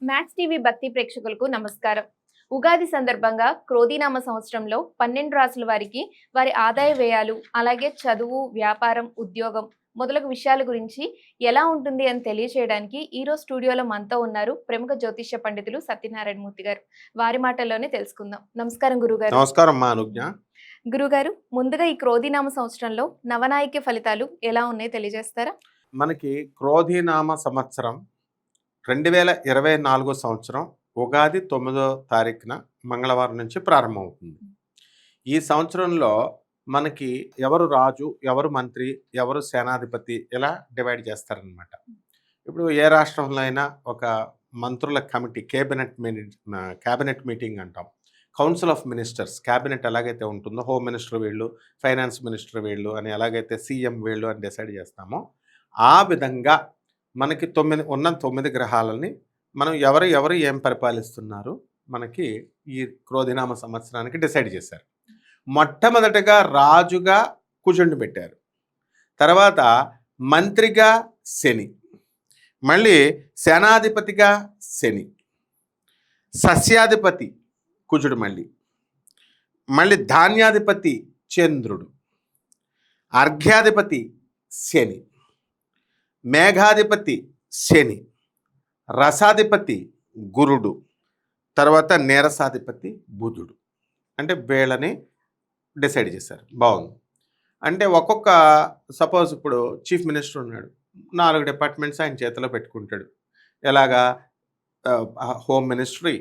Max TV భక్తి ప్రేక్షకులకు నమస్కారం. ఉగాది సందర్భంగా క్రోధినామ సంవత్సరంలో 12 రాసుల వారికి వారి ఆదాయ వ్యయాలు, అలాగే చదువు, వ్యాపారం, ఉద్యోగం మొదలగు విషయాల గురించి ఎలా ఉంటుంది అని తెలియచేయడానికి ఈరోజు స్టూడియోలో మనతో ఉన్నారు ప్రముఖ జ్యోతిష్య పండితులు సత్యనారాయణ మూర్తి గారు. వారి మాటల్లోనే తెలుసుకుందాం. నమస్కారం గురుగారు. నమస్కారం మా అనుజ్ఞ. గురుగారు, ముందుగా ఈ క్రోధినామ సంవత్సరంలో నవనాయక ఫలితాలు ఎలా ఉన్నాయో తెలియజేస్తారా? మనకి క్రోధినామ సంవత్సరం 2024 సంవత్సరం ఉగాది 9వ తారీఖున మంగళవారం నుంచి ప్రారంభమవుతుంది. ఈ సంవత్సరంలో మనకి ఎవరు రాజు, ఎవరు మంత్రి, ఎవరు సేనాధిపతి ఇలా డివైడ్ చేస్తారనమాట. ఇప్పుడు ఏ రాష్ట్రంలో అయినా ఒక మంత్రుల కమిటీ క్యాబినెట్ మీటింగ్ అంటాం. కౌన్సిల్ ఆఫ్ మినిస్టర్స్, క్యాబినెట్ ఎలాగైతే ఉంటుందో హోమ్ మినిస్టర్ వీళ్ళు, ఫైనాన్స్ మినిస్టర్ వీళ్ళు అని ఎలాగైతే సీఎం వీళ్ళు అని డిసైడ్ చేస్తామో ఆ విధంగా మనకి 9 గ్రహాలని మనం ఎవరు ఏం పరిపాలిస్తున్నారు మనకి ఈ క్రోధినామ సంవత్సరానికి డిసైడ్ చేశారు. మొట్టమొదటగా రాజుగా కుజుడిని పెట్టారు, తర్వాత మంత్రిగా శని, మళ్ళీ సేనాధిపతిగా శని, సస్యాధిపతి కుజుడు, మళ్ళీ ధాన్యాధిపతి చంద్రుడు, అర్ఘ్యాధిపతి శని, మేఘాధిపతి శని, రసాధిపతి గురుడు, తర్వాత నీరసాధిపతి బుధుడు. అంటే వీళ్ళని డిసైడ్ చేశారు. బాగుంది. అంటే ఒక్కొక్క సపోజ్ ఇప్పుడు చీఫ్ మినిస్టర్ ఉన్నాడు, 4 డిపార్ట్మెంట్స్ ఆయన చేతిలో పెట్టుకుంటాడు. ఎలాగా హోమ్ మినిస్ట్రీ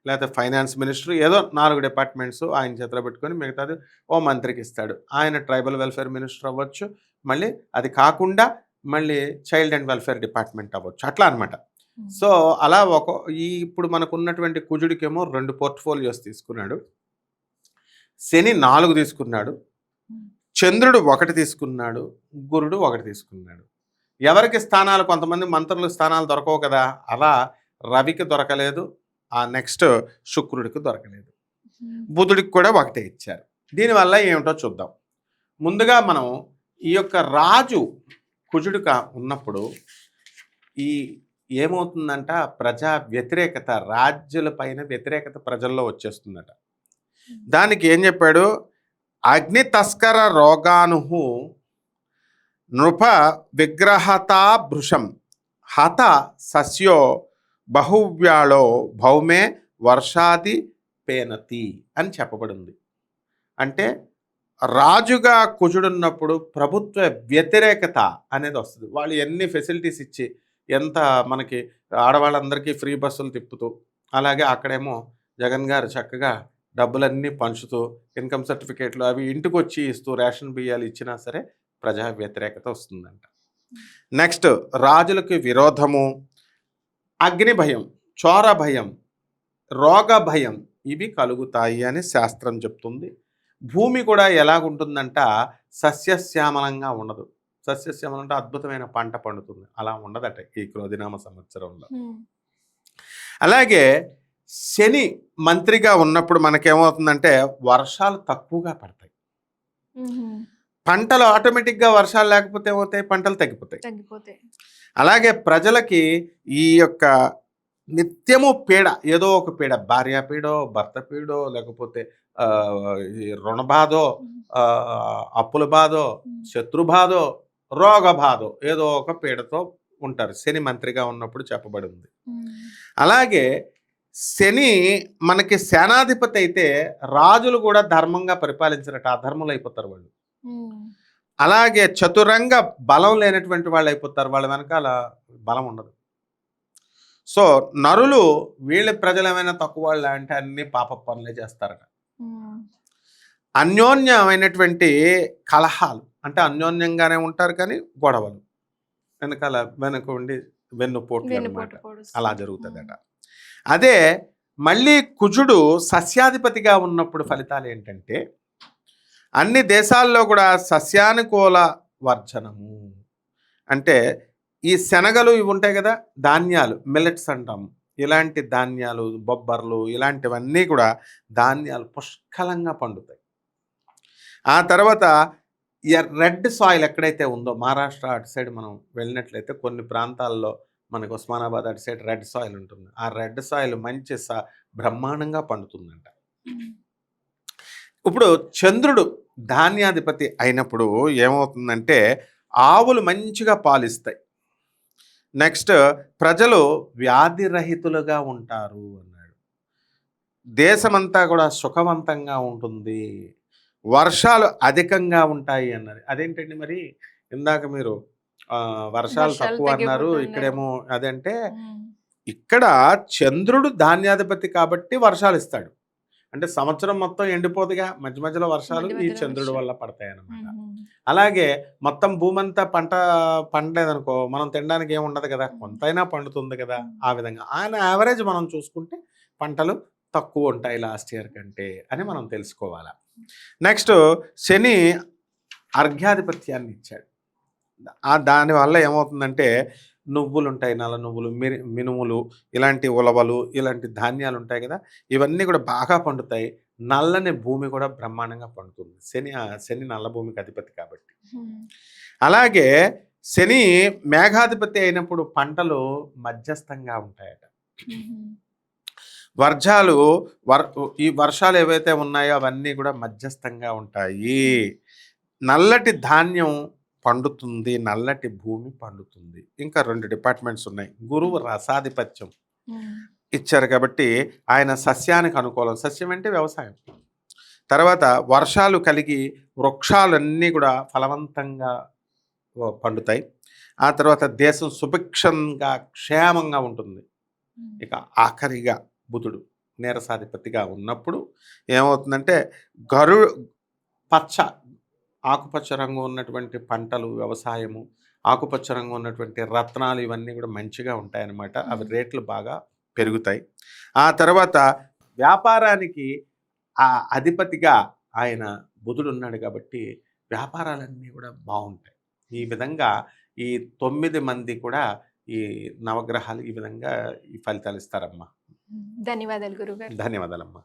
లేకపోతే ఫైనాన్స్ మినిస్ట్రీ, ఏదో 4 డిపార్ట్మెంట్స్ ఆయన చేతిలో పెట్టుకొని మిగతాది ఓ మంత్రికి ఇస్తాడు. ఆయన ట్రైబల్ వెల్ఫేర్ మినిస్టర్ అవ్వచ్చు, మళ్ళీ అది కాకుండా మళ్ళీ చైల్డ్ అండ్ వెల్ఫేర్ డిపార్ట్మెంట్ అవ్వచ్చు, అట్లా అనమాట. సో అలా ఇప్పుడు మనకు ఉన్నటువంటి కుజుడికేమో 2 పోర్ట్ఫోలియోస్ తీసుకున్నాడు, శని 4 తీసుకున్నాడు, చంద్రుడు 1 తీసుకున్నాడు, గురుడు 1 తీసుకున్నాడు. ఎవరికి స్థానాలు, కొంతమంది మంత్రులకు స్థానాలు దొరకవు కదా, అలా రవికి దొరకలేదు, ఆ నెక్స్ట్ శుక్రుడికి దొరకలేదు, బుధుడికి కూడా 1 ఇచ్చారు. దీనివల్ల ఏమిటో చూద్దాం. ముందుగా మనం ఈ యొక్క రాజు కుజుడుగా ఉన్నప్పుడు ఏమవుతుందంట, ప్రజా వ్యతిరేకత, రాజ్యుల పైన వ్యతిరేకత ప్రజల్లో వచ్చేస్తుందట. దానికి ఏం చెప్పాడు, అగ్ని తస్కర రోగానుహు నృప విగ్రహతా భృశం హత సస్యో బహువ్యాళో భౌమే వర్షాది పేనతి అని చెప్పబడింది. అంటే రాజుగా కుజుడున్నప్పుడు ప్రభుత్వ వ్యతిరేకత అనేది వస్తుంది. వాళ్ళు ఎన్ని ఫెసిలిటీస్ ఇచ్చి, ఎంత మనకి ఆడవాళ్ళందరికీ ఫ్రీ బస్సులు తిప్పుతూ, అలాగే అక్కడేమో జగన్ గారు చక్కగా డబ్బులన్నీ పంచుతూ, ఇన్కమ్ సర్టిఫికేట్లు అవి ఇంటికి వచ్చి ఇస్తూ, రేషన్ బియ్యాలు ఇచ్చినా సరే ప్రజా వ్యతిరేకత వస్తుందంట. నెక్స్ట్ రాజులకి విరోధము, అగ్ని భయం, చోర భయం, రోగ భయం ఇవి కలుగుతాయి అని శాస్త్రం చెప్తుంది. భూమి కూడా ఎలాగుంటుందంట, సస్యశ్యామలంగా ఉండదు. సస్యశ్యామలం అంటే అద్భుతమైన పంట పండుతుంది, అలా ఉండదట ఈ క్రోధినామ సంవత్సరంలో. అలాగే శని మంత్రిగా ఉన్నప్పుడు మనకేమవుతుందంటే వర్షాలు తక్కువగా పడతాయి. పంటలు ఆటోమేటిక్గా వర్షాలు లేకపోతే ఏమవుతాయి, పంటలు తగ్గిపోతాయి. అలాగే ప్రజలకి ఈ యొక్క నిత్యము పీడ, ఏదో ఒక పీడ, భార్య పీడో, భర్త పీడో, లేకపోతే రుణ బాధో, అప్పుల బాధో, శత్రు బాధో, రోగ బాధో, ఏదో ఒక పీడతో ఉంటారు శని మంత్రిగా ఉన్నప్పుడు చెప్పబడి ఉంది. అలాగే శని మనకి సేనాధిపతి అయితే రాజులు కూడా ధర్మంగా పరిపాలించినట్టు అధర్ములు అయిపోతారు వాళ్ళు. అలాగే చతురంగ బలం లేనటువంటి వాళ్ళు అయిపోతారు, వాళ్ళ వెనకాల బలం ఉండదు. సో నరులు వీళ్ళ ప్రజలు ఏమైనా తక్కువ వాళ్ళు అంటే అన్ని పాప పనులే చేస్తారట. అన్యోన్యమైనటువంటి కలహాలు, అంటే అన్యోన్యంగానే ఉంటారు కానీ గొడవలు, వెనక ఉండి వెన్నుపోట్లు అన్నమాట, అలా జరుగుతుందట. అదే మళ్ళీ కుజుడు సస్యాధిపతిగా ఉన్నప్పుడు ఫలితాలు ఏంటంటే, అన్ని దేశాల్లో కూడా సస్యానుకూల వర్జనము. అంటే ఈ శనగలు ఇవి ఉంటాయి కదా, ధాన్యాలు, మిల్లెట్స్ అంటాం, ఇలాంటి ధాన్యాలు, బొబ్బర్లు, ఇలాంటివన్నీ కూడా ధాన్యాలు పుష్కలంగా పండుతాయి. ఆ తర్వాత రెడ్ సాయిల్ ఎక్కడైతే ఉందో, మహారాష్ట్ర అటు సైడ్ మనం వెళ్ళినట్లయితే కొన్ని ప్రాంతాల్లో మనకు ఉస్మానాబాద్ అటు సైడ్ రెడ్ సాయిల్ ఉంటుంది. ఆ రెడ్ సాయిల్ మంచి బ్రహ్మాండంగా పండుతుందంట. ఇప్పుడు చంద్రుడు ధాన్యాధిపతి అయినప్పుడు ఏమవుతుందంటే ఆవులు మంచిగా పాలిస్తాయి. నెక్స్ట్ ప్రజలు వ్యాధిరహితులుగా ఉంటారు అన్నాడు. దేశమంతా కూడా సుఖవంతంగా ఉంటుంది. వర్షాలు అధికంగా ఉంటాయి అన్నది. అదేంటండి మరి ఇందాక మీరు వర్షాలు వర్షాలు తక్కువ అన్నారు, తగ్గిపోతున్నాయి. ఇక్కడేమో అదంటే ఇక్కడ చంద్రుడు ధాన్యాధిపతి కాబట్టి వర్షాలు ఇస్తాడు. అంటే సంవత్సరం మొత్తం ఎండిపోదుగా, మధ్య మధ్యలో వర్షాలు మధ్య ఈ మధ్యలో చంద్రుడి వర్షాలు. వల్ల పడతాయి అన్నమాట. అలాగే మొత్తం భూమంతా పండలేదనుకో మనం తినడానికి ఏమి ఉండదు కదా, కొంతైనా పండుతుంది కదా. ఆ విధంగా ఆయన యావరేజ్ మనం చూసుకుంటే పంటలు తక్కువ ఉంటాయి లాస్ట్ ఇయర్ కంటే అని మనం తెలుసుకోవాలి. నెక్స్ట్ శని అర్ఘ్యాధిపత్యాన్ని ఇచ్చాడు. దానివల్ల ఏమవుతుందంటే నువ్వులు ఉంటాయి, నల్ల నువ్వులు, మినుములు, ఇలాంటి ఉలవలు, ఇలాంటి ధాన్యాలు ఉంటాయి కదా, ఇవన్నీ కూడా బాగా పండుతాయి. నల్లని భూమి కూడా బ్రహ్మాండంగా పండుతుంది. శని నల్ల భూమికి అధిపతి కాబట్టి. అలాగే శని మేఘాధిపతి అయినప్పుడు పంటలు మధ్యస్థంగా ఉంటాయట. ఈ వర్షాలు ఏవైతే ఉన్నాయో అవన్నీ కూడా మధ్యస్థంగా ఉంటాయి. నల్లటి ధాన్యం పండుతుంది, నల్లటి భూమి పండుతుంది. ఇంకా 2 డిపార్ట్మెంట్స్ ఉన్నాయి. గురువు రసాధిపత్యం ఇచ్చారు కాబట్టి ఆయన సస్యానికి అనుకూలం. సస్యం అంటే వ్యవసాయం. తర్వాత వర్షాలు కలిగి వృక్షాలన్నీ కూడా ఫలవంతంగా పండుతాయి. ఆ తర్వాత దేశం సుభిక్షంగా క్షేమంగా ఉంటుంది. ఇక ఆఖరిగా బుధుడు నీరసాధిపతిగా ఉన్నప్పుడు ఏమవుతుందంటే ఆకుపచ్చ రంగు ఉన్నటువంటి పంటలు, వ్యవసాయము, ఆకుపచ్చ రంగు ఉన్నటువంటి రత్నాలు ఇవన్నీ కూడా మంచిగా ఉంటాయన్నమాట. అవి రేట్లు బాగా పెరుగుతాయి. ఆ తర్వాత వ్యాపారానికి ఆ అధిపతిగా ఆయన బుధుడు ఉన్నాడు కాబట్టి వ్యాపారాలన్నీ కూడా బాగుంటాయి. ఈ విధంగా ఈ 9 మంది కూడా ఈ నవగ్రహాలు ఈ విధంగా ఈ ఫలితాలు ఇస్తారమ్మా. ధన్యవాదాలు గురుగారు. ధన్యవాదాలమ్మా.